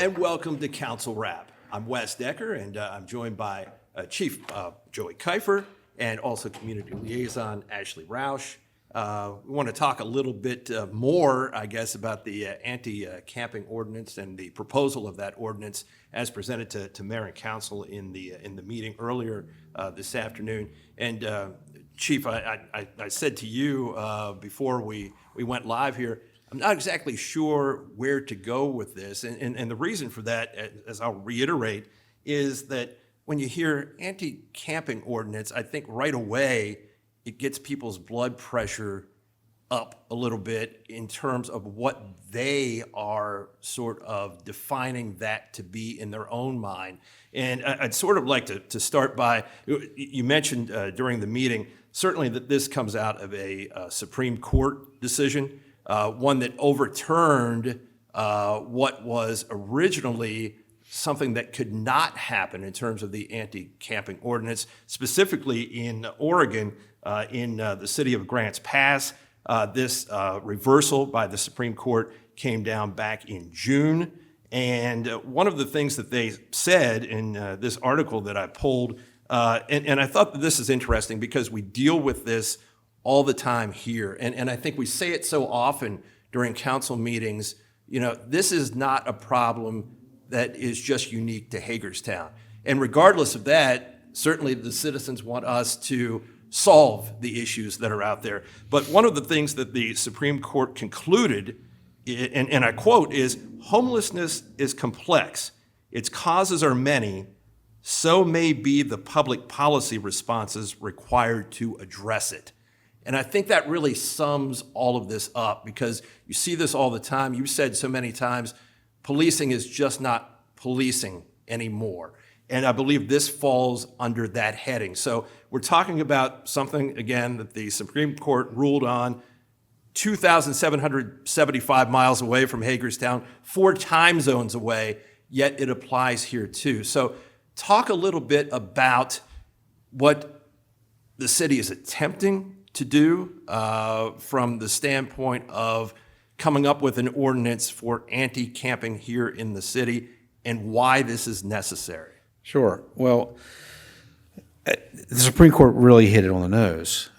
and welcome to Council wRap. I'm Wes Decker, and I'm joined by Chief Joey Kifer and also Community Liaison Ashley Roush. We want to talk a little bit more, I guess, about the Anti-camping Ordinance and the proposal of that ordinance as presented to Mayor and Council in the meeting earlier this afternoon. And Chief, I said to you before we went live here, I'm not exactly sure where to go with this. And the reason for that, as I'll reiterate, is that when you hear anti-camping ordinance, I think right away it gets people's blood pressure up a little bit in terms of what they are sort of defining that to be in their own mind. And I'd sort of like to start by, you mentioned during the meeting, certainly that this comes out of a Supreme Court decision, one that overturned what was originally something that could not happen in terms of the anti-camping ordinance, specifically in Oregon, in the city of Grants Pass. This reversal by the Supreme Court came down back in June. And one of the things that they said in this article that I pulled, and I thought that this is interesting because we deal with this all the time here. And I think we say it so often during council meetings, you know, this is not a problem that is just unique to Hagerstown. And regardless of that, certainly the citizens want us to solve the issues that are out there. But one of the things that the Supreme Court concluded, and I quote, is homelessness is complex. Its causes are many. So may be the public policy responses required to address it. And I think that really sums all of this up because you see this all the time. You said so many times, policing is just not policing anymore. And I believe this falls under that heading. So we're talking about something, again, that the Supreme Court ruled on 2,775 miles away from Hagerstown, 4 time zones away, yet it applies here too. So talk a little bit about what the city is attempting to do from the standpoint of coming up with an ordinance for anti-camping here in the city and why this is necessary. Sure. Well, the Supreme Court really hit it on the nose.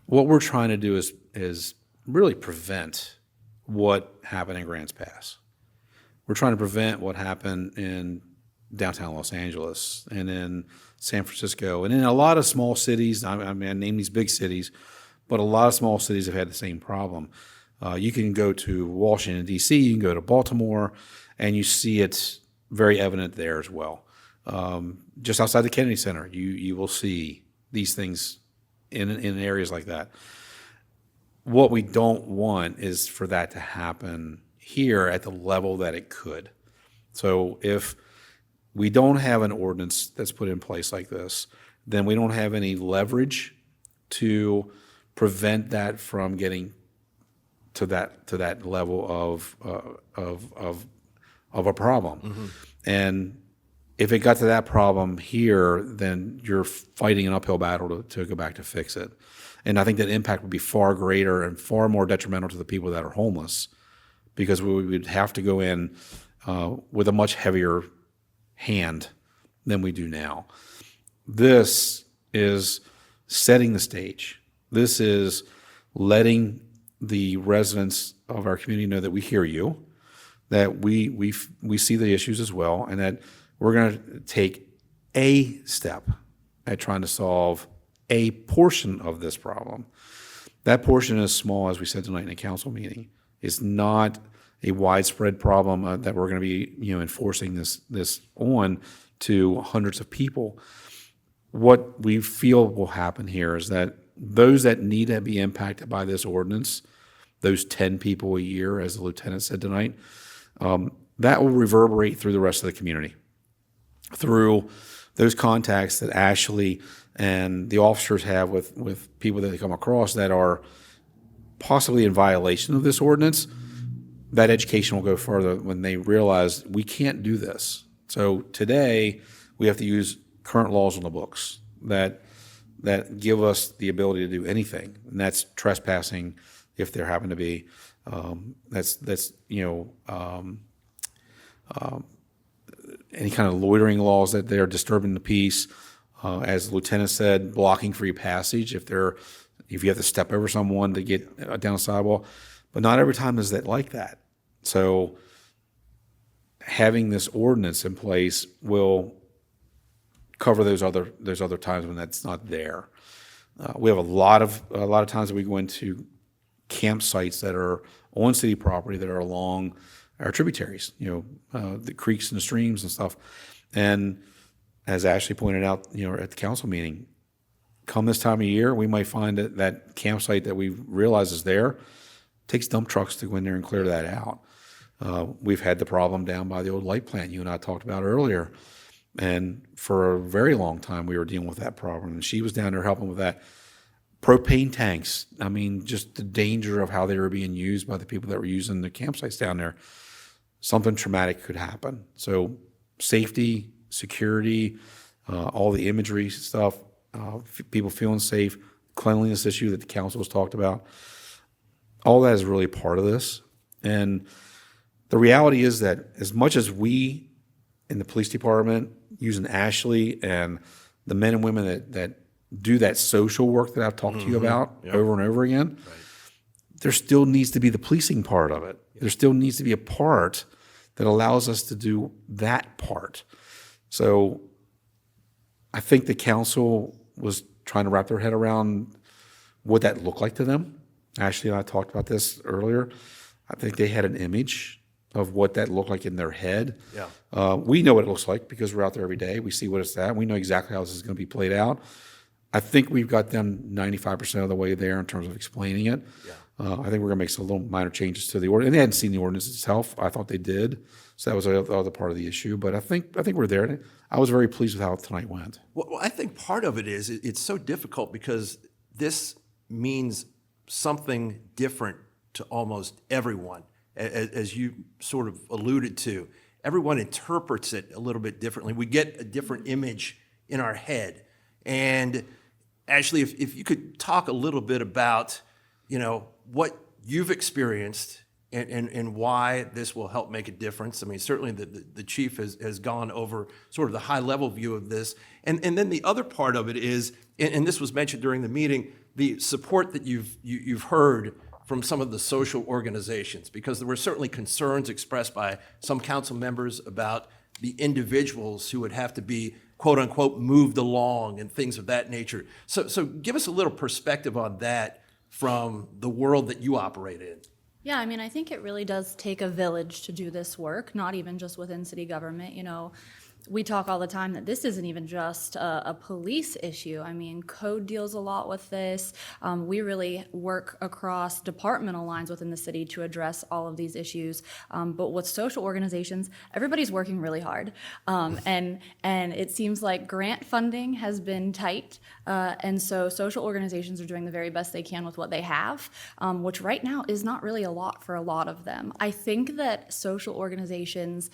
What we're trying to do is really prevent what happened in Grants Pass. We're trying to prevent what happened in downtown Los Angeles and in San Francisco and in a lot of small cities. I mean, I name these big cities, but a lot of small cities have had the same problem. You can go to Washington, D.C., you can go to Baltimore, and you see it very evident there as well. Just outside the Kennedy Center, you will see these things in areas like that. What we don't want is for that to happen here at the level that it could. So if we don't have an ordinance that's put in place like this, then we don't have any leverage to prevent that from getting to that level of a problem. Mm-hmm. And if it got to that problem here, then you're fighting an uphill battle to go back to fix it. And I think that impact would be far greater and far more detrimental to the people that are homeless because we would have to go in with a much heavier hand than we do now. This is setting the stage. This is letting the residents of our community know that we hear you, that we see the issues as well, and that we're going to take a step at trying to solve a portion of this problem. That portion is small, as we said tonight in a council meeting. It's not a widespread problem that we're going to be, enforcing this on to hundreds of people. What we feel will happen here is that those that need to be impacted by this ordinance, those 10 people a year, as the lieutenant said tonight, that will reverberate through the rest of the community, through those contacts that Ashley and the officers have with people that they come across that are possibly in violation of this ordinance. That education will go further when they realize we can't do this. So today we have to use current laws on the books that give us the ability to do anything, and that's trespassing if there happen to be. any kind of loitering laws that they are disturbing the peace. As the lieutenant said, blocking free passage if you have to step over someone to get down a sidewalk. But not every time is that like that. So having this ordinance in place will cover those other times when that's not there. We have a lot of times that we go into campsites that are on city property that are along our tributaries, the creeks and the streams and stuff. And as Ashley pointed out, at the council meeting, come this time of year, we might find that campsite that we realize is there takes dump trucks to go in there and clear that out. We've had the problem down by the old light plant you and I talked about earlier. And for a very long time, we were dealing with that problem. And she was down there helping with that. Propane tanks, I mean, just the danger of how they were being used by the people that were using the campsites down there. Something traumatic could happen. So safety, security, all the imagery stuff, people feeling safe, cleanliness issue that the council has talked about, all that is really part of this. And the reality is that as much as we in the police department, using Ashley and the men and women that do that social work that I've talked to you about over and over again, there still needs to be the policing part of it. There still needs to be a part that allows us to do that part. So I think the council was trying to wrap their head around what that looked like to them. Ashley and I talked about this earlier. I think they had an image of what that looked like in their head. Yeah. We know what it looks like because we're out there every day. We see what it's at. We know exactly how this is going to be played out. I think we've got them 95% of the way there in terms of explaining it. Yeah. I think we're going to make some little minor changes to the ordinance. And they hadn't seen the ordinance itself. I thought they did. So that was the other part of the issue. But I think we're there. I was very pleased with how tonight went. Well, I think part of it is it's so difficult because this means something different to almost everyone. As you sort of alluded to, everyone interprets it a little bit differently. We get a different image in our head. And Ashley, if you could talk a little bit about, what you've experienced and why this will help make a difference. I mean, certainly the chief has gone over sort of the high level view of this. And then the other part of it is, and this was mentioned during the meeting, the support that you've heard from some of the social organizations, because there were certainly concerns expressed by some council members about the individuals who would have to be, quote unquote, moved along and things of that nature. So give us a little perspective on that from the world that you operate in. Yeah, I mean, I think it really does take a village to do this work, not even just within city government. We talk all the time that this isn't even just a police issue. I mean, code deals a lot with this. We really work across departmental lines within the city to address all of these issues. But with social organizations, everybody's working really hard. And it seems like grant funding has been tight. And so social organizations are doing the very best they can with what they have, which right now is not really a lot for a lot of them. I think that social organizations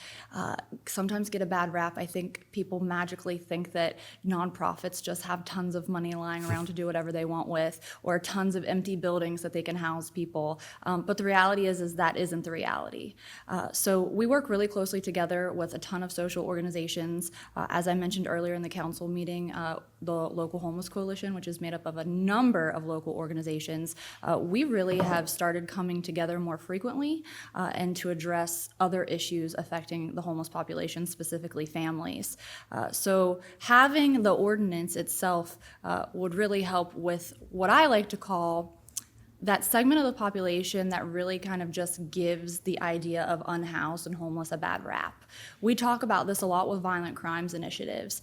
sometimes get a bad rap. I think people magically think that nonprofits just have tons of money lying around to do whatever they want with, or tons of empty buildings that they can house people. But the reality is that isn't the reality. So we work really closely together with a ton of social organizations. As I mentioned earlier in the council meeting, the Local Homeless Coalition, which is made up of a number of local organizations, we really have started coming together more frequently and to address other issues affecting the homeless population, specifically families. So having the ordinance itself would really help with what I like to call that segment of the population that really kind of just gives the idea of unhoused and homeless a bad rap. We talk about this a lot with violent crimes initiatives.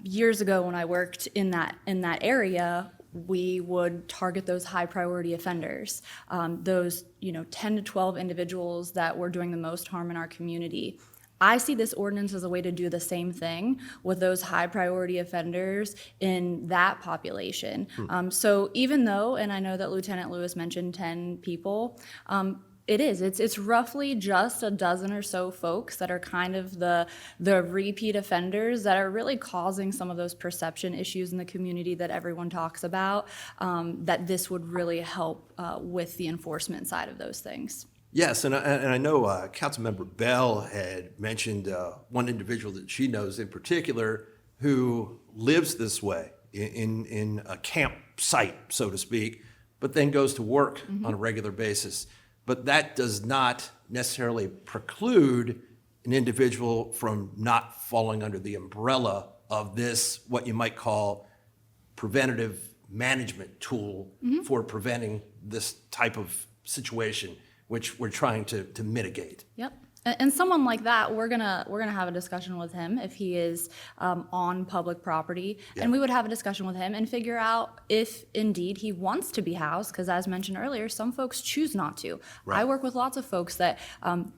Years ago when I worked in that area, we would target those high priority offenders, those 10 to 12 individuals that were doing the most harm in our community. I see this ordinance as a way to do the same thing with those high priority offenders in that population. So even though, and I know that Lieutenant Lewis mentioned 10 people, it's roughly just a dozen or so folks that are kind of the repeat offenders that are really causing some of those perception issues in the community that everyone talks about, that this would really help with the enforcement side of those things. Yes, and I know Councilmember Bell had mentioned one individual that she knows in particular who lives this way in a campsite, so to speak, but then goes to work on a regular basis. But that does not necessarily preclude an individual from not falling under the umbrella of this, what you might call preventative management tool for preventing this type of situation, which we're trying to mitigate. Yep. And someone like that, we're gonna have a discussion with him if he is on public property, and we would have a discussion with him and figure out if indeed he wants to be housed. Because as mentioned earlier, some folks choose not to. Right. I work with lots of folks that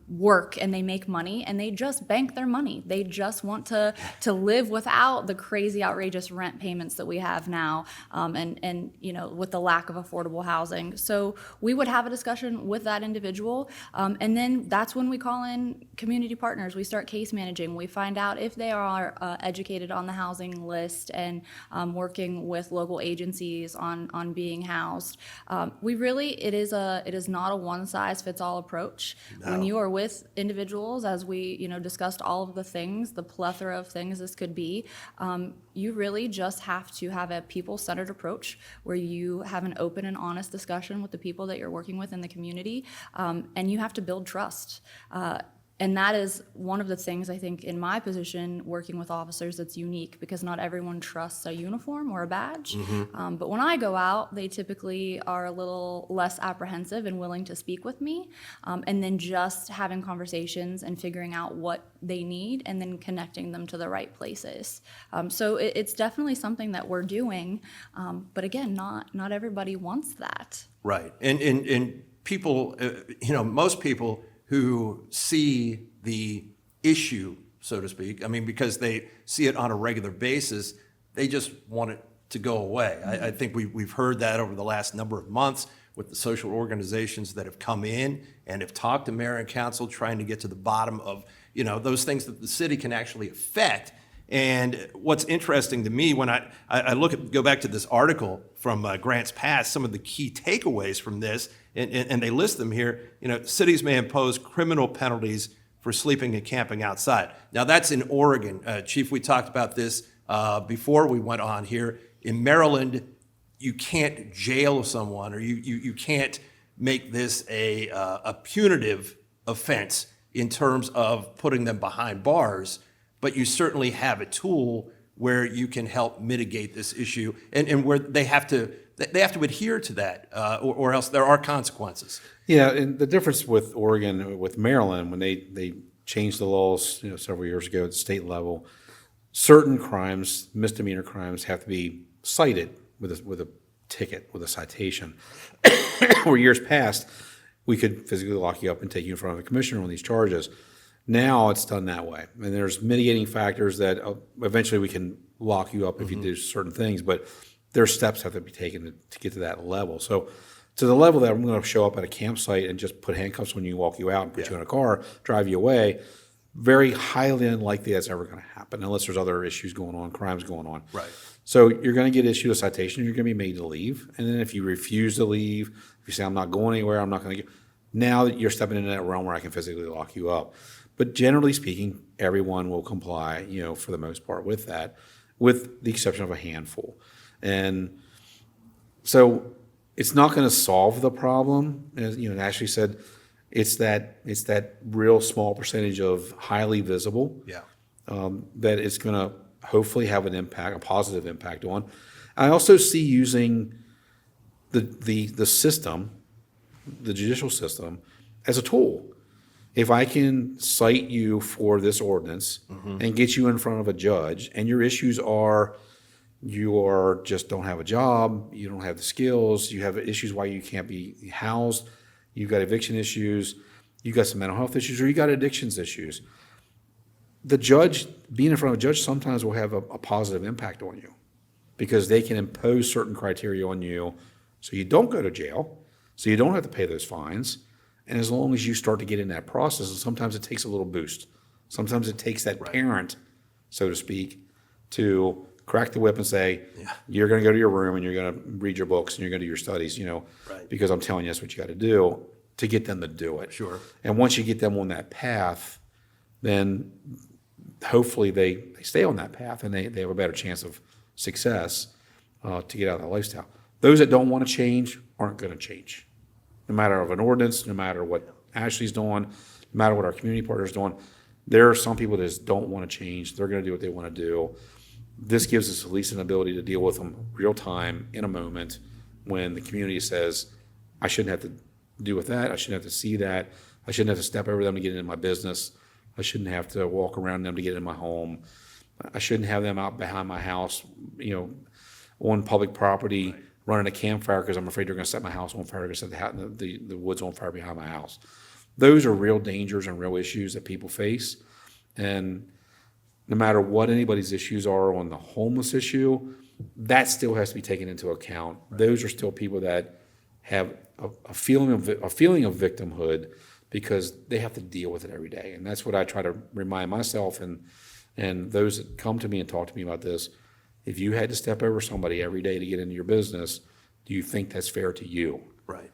work and they make money and they just bank their money. They just want to live without the crazy, outrageous rent payments that we have now, and with the lack of affordable housing. So we would have a discussion with that individual, and then that's when we call in community partners. We start case managing. We find out if they are educated on the housing list and working with local agencies on being housed. It is not a one size fits all approach. No. When you are with individuals, as we discussed all of the things, the plethora of things this could be, you really just have to have a people-centered approach where you have an open and honest discussion with the people that you're working with in the community, and you have to build trust. And that is one of the things I think in my position working with officers that's unique, because not everyone trusts a uniform or a badge. But when I go out, they typically are a little less apprehensive and willing to speak with me, and then just having conversations and figuring out what they need and then connecting them to the right places. So it's definitely something that we're doing, but again, not everybody wants that. Right. And people, most people who see the issue, so to speak, I mean, because they see it on a regular basis, they just want it to go away. I think we've heard that over the last number of months with the social organizations that have come in and have talked to mayor and council trying to get to the bottom of, those things that the city can actually affect. And what's interesting to me when I go back to this article from Grants Pass, some of the key takeaways from this, and they list them here, cities may impose criminal penalties for sleeping and camping outside. Now that's in Oregon. Chief, we talked about this before we went on here. In Maryland, you can't jail someone, or you can't make this a punitive offense in terms of putting them behind bars, but you certainly have a tool where you can help mitigate this issue, and where they have to adhere to that, or else there are consequences. Yeah, and the difference with Oregon, with Maryland, when they changed the laws, several years ago at the state level, certain crimes, misdemeanor crimes, have to be cited with a ticket, with a citation. Where years past, we could physically lock you up and take you in front of a commissioner on these charges. Now it's done that way, and there's mitigating factors that eventually we can lock you up if you do certain things, but there's steps have to be taken to get to that level. So to the level that I'm going to show up at a campsite and just put handcuffs on you, walk you out, and put you in a car, drive you away, very highly unlikely that's ever going to happen unless there's other issues going on, crimes going on. Right. So you're going to get issued a citation, you're going to be made to leave, and then if you refuse to leave, if you say I'm not going anywhere, I'm not going to get, now you're stepping into that realm where I can physically lock you up. But generally speaking, everyone will comply, for the most part with that, with the exception of a handful. And so it's not going to solve the problem. As Ashley said, it's that real small percentage of highly visible that it's going to hopefully have an impact, a positive impact on. I also see using the system, the judicial system, as a tool. If I can cite you for this ordinance and get you in front of a judge, and your issues are you just don't have a job, you don't have the skills, you have issues why you can't be housed, you've got eviction issues, you've got some mental health issues, or you got addictions issues. The judge, being in front of a judge sometimes will have a positive impact on you because they can impose certain criteria on you so you don't go to jail, so you don't have to pay those fines. And as long as you start to get in that process, and sometimes it takes a little boost. Sometimes it takes that parent, so to speak, to crack the whip and say, you're going to go to your room and you're going to read your books and you're going to do your studies, because I'm telling you that's what you got to do. to get them to do it. Sure. And once you get them on that path, then hopefully they stay on that path and they have a better chance of success to get out of that lifestyle. Those that don't want to change aren't going to change. No matter of an ordinance, no matter what Ashley's doing, no matter what our community partner's doing, there are some people that just don't want to change. They're going to do what they want to do. This gives us at least an ability to deal with them real time in a moment when the community says, I shouldn't have to deal with that. I shouldn't have to see that. I shouldn't have to step over them to get into my business. I shouldn't have to walk around them to get in my home. I shouldn't have them out behind my house, on public property, running a campfire because I'm afraid they're going to set my house on fire. They're going to set the woods on fire behind my house. Those are real dangers and real issues that people face. And no matter what anybody's issues are on the homeless issue, that still has to be taken into account. Right. Those are still people that have a feeling of victimhood because they have to deal with it every day. And that's what I try to remind myself and those that come to me and talk to me about this. If you had to step over somebody every day to get into your business, do you think that's fair to you? Right.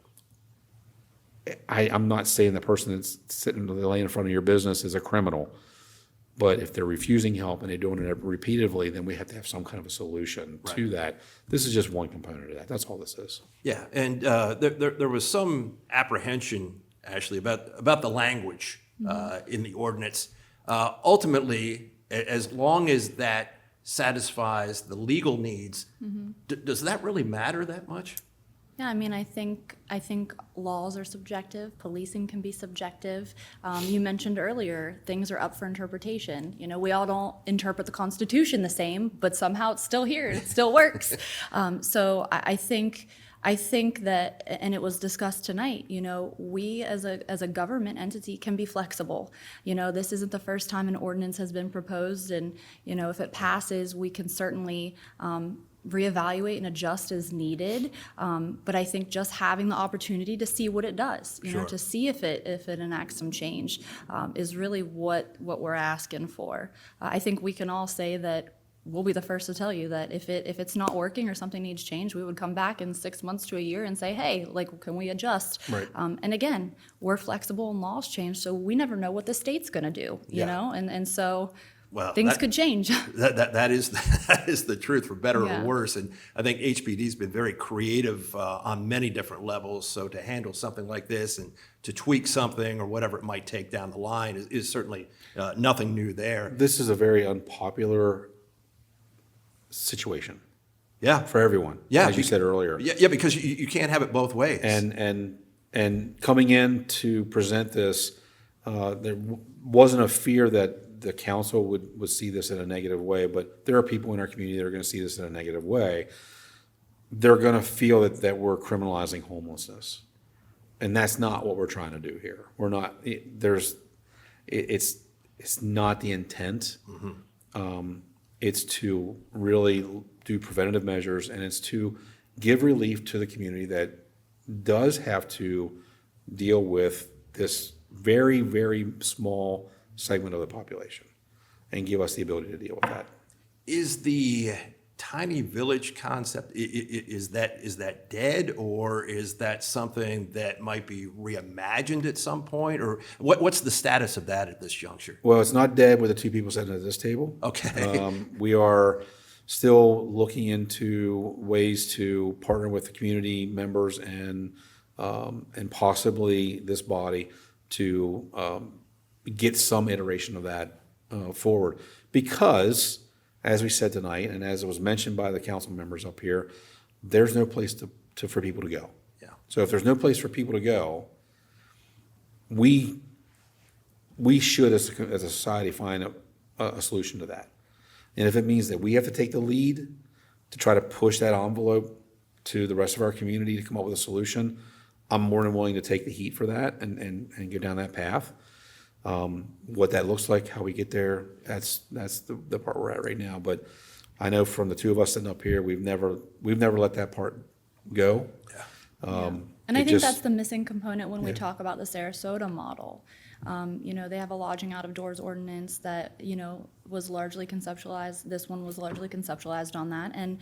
I'm not saying the person that's sitting laying in front of your business is a criminal, but if they're refusing help and they're doing it repeatedly, then we have to have some kind of a solution to that. This is just one component of that. That's all this is. Yeah, and there was some apprehension, Ashley, about the language in the ordinance. Ultimately, as long as that satisfies the legal needs, does that really matter that much? Yeah, I mean, I think laws are subjective. Policing can be subjective. You mentioned earlier, things are up for interpretation. We all don't interpret the Constitution the same, but somehow it's still here. It still works. So I think that, and it was discussed tonight, we as a government entity can be flexible. This isn't the first time an ordinance has been proposed, and, if it passes, we can certainly reevaluate and adjust as needed. But I think just having the opportunity to see what it does, to see if it enacts some change, is really what we're asking for. I think we can all say that we'll be the first to tell you that if it's not working or something needs change, we would come back in 6 months to a year and say, hey, can we adjust? Right. And again, we're flexible and laws change, so we never know what the state's going to do, and so things could change. That is the truth, for better or worse. And I think HPD's been very creative on many different levels. So to handle something like this and to tweak something or whatever it might take down the line is certainly nothing new there. This is a very unpopular situation. Yeah, for everyone. Yeah, as you said earlier. Yeah, because you can't have it both ways. And coming in to present this, there wasn't a fear that the council would see this in a negative way, but there are people in our community that are going to see this in a negative way. They're going to feel that we're criminalizing homelessness, and that's not what we're trying to do here. We're not. It's not the intent. It's to really do preventative measures, and it's to give relief to the community that does have to deal with this very, very small segment of the population and give us the ability to deal with that. Is the tiny village concept, is that dead, or is that something that might be reimagined at some point, or what's the status of that at this juncture? Well, it's not dead with the two people sitting at this table. Okay. We are still looking into ways to partner with the community members and possibly this body to get some iteration of that forward. Because, as we said tonight, and as it was mentioned by the council members up here, there's no place for people to go. Yeah. So if there's no place for people to go, we should, as a society, find a solution to that. And if it means that we have to take the lead to try to push that envelope to the rest of our community to come up with a solution, I'm more than willing to take the heat for that and go down that path. What that looks like, how we get there, that's the part we're at right now. But I know from the two of us sitting up here, we've never let that part go. Yeah. And I think that's the missing component when we talk about the Sarasota model. They have a lodging out of doors ordinance that, was largely conceptualized. This one was largely conceptualized on that. And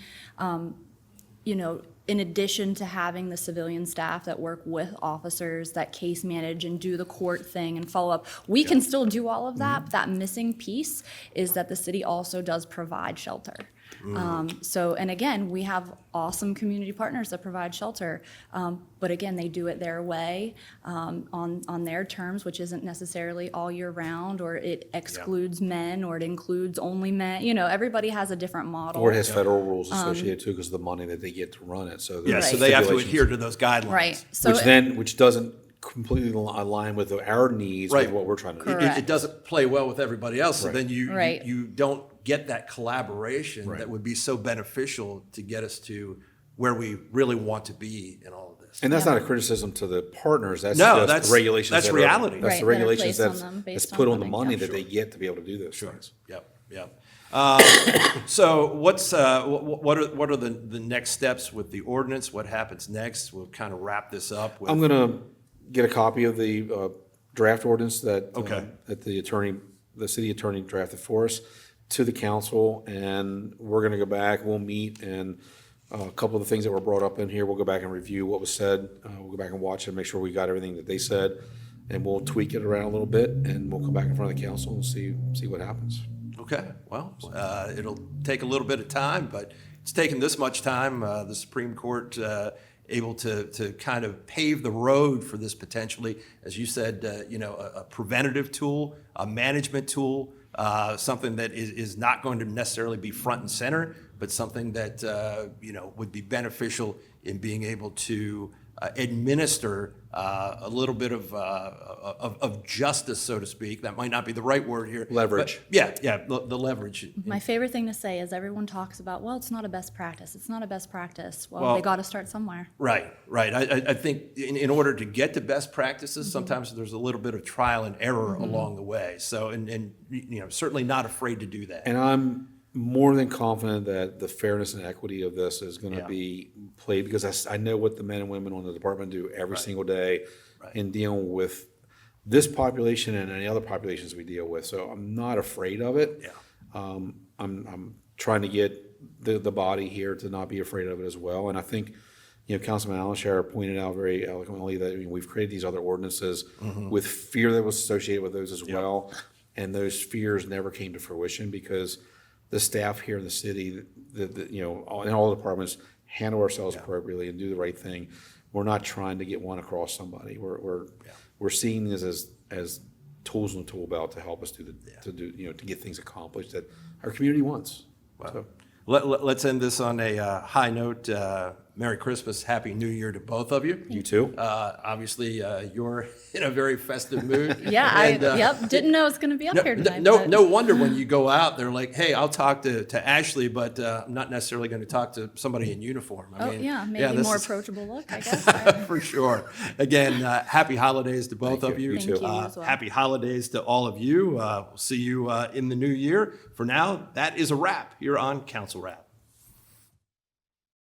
you know, in addition to having the civilian staff that work with officers that case manage and do the court thing and follow up, we can still do all of that. But that missing piece is that the city also does provide shelter. So, and again, we have awesome community partners that provide shelter, but again, they do it their way, on their terms, which isn't necessarily all year round, or it excludes men, or it includes only men. You know, everybody has a different model. Or it has federal rules associated too because of the money that they get to run it. So Yeah, there's so they have to stipulations. adhere to those guidelines. Right. So Which doesn't completely align with our needs, Right. with what we're trying to do. Correct. It doesn't play well with everybody else, so Right. then you Right. don't get that collaboration Right. that would be so beneficial to get us to where we really want to be in all of this. And that's not a criticism to the partners. That's No, just that's- the regulations. that's that reality. That's Right, the that are regulations placed on that's them based that's on put on the funding. money Yeah. that they get to be able to do those things. Yep. So what's what are the next steps with the ordinance? What happens next? We'll kind of wrap this up with. I'm going to get a copy of the draft ordinance that Okay. that the city attorney drafted for us to the council, and we're going to go back. We'll meet, and a couple of the things that were brought up in here, we'll go back and review what was said. We'll go back and watch it, make sure we got everything that they said, and we'll tweak it around a little bit, and we'll come back in front of the council and see what happens. Okay, well, it'll take a little bit of time, but it's taken this much time. The Supreme Court able to kind of pave the road for this potentially, as you said, a preventative tool, a management tool, something that is not going to necessarily be front and center, but something that would be beneficial in being able to administer a little bit of justice, so to speak. That might not be the right word here. Leverage. But the leverage. my favorite thing to say is everyone talks about, well, it's not a best practice. It's not a best practice. Well, Well, they got to start somewhere. Right. I think in order to get to best practices, sometimes there's a little bit of trial and error along the way. So, and certainly not afraid to do that. And I'm more than confident that the fairness and equity of this is going to Yeah. be played, because I know what the men and women on the department do every single day in dealing with this population and any other populations we deal with. So I'm not afraid of it. Yeah. I'm trying to get the body here to not be afraid of it as well. And I think, Councilman Allenshire pointed out very eloquently that we've created these other ordinances with fear that was associated with those as well. And those fears never came to fruition because the staff here in the city, in all the departments, handle ourselves appropriately and do the right thing. We're not trying to get one across somebody. We're seeing this as tools in the tool belt to help us to get things accomplished that our community wants. So, Let's end this on a high note. Merry Christmas, Happy New Year to both of you. you too. Obviously, you're in a very festive mood. Yeah, And, didn't know it was going to be up here tonight. No, but- no wonder when you go out, they're like, "Hey, I'll talk to Ashley, but I'm not necessarily going to talk to somebody in uniform." Oh, yeah, maybe this more is- approachable look, I guess. for sure. Again, happy holidays to both Thank of you. you. You too. Thank you as well. Happy holidays to all of you. We'll see you in the new year. For now, that is a wrap here on Council Wrap.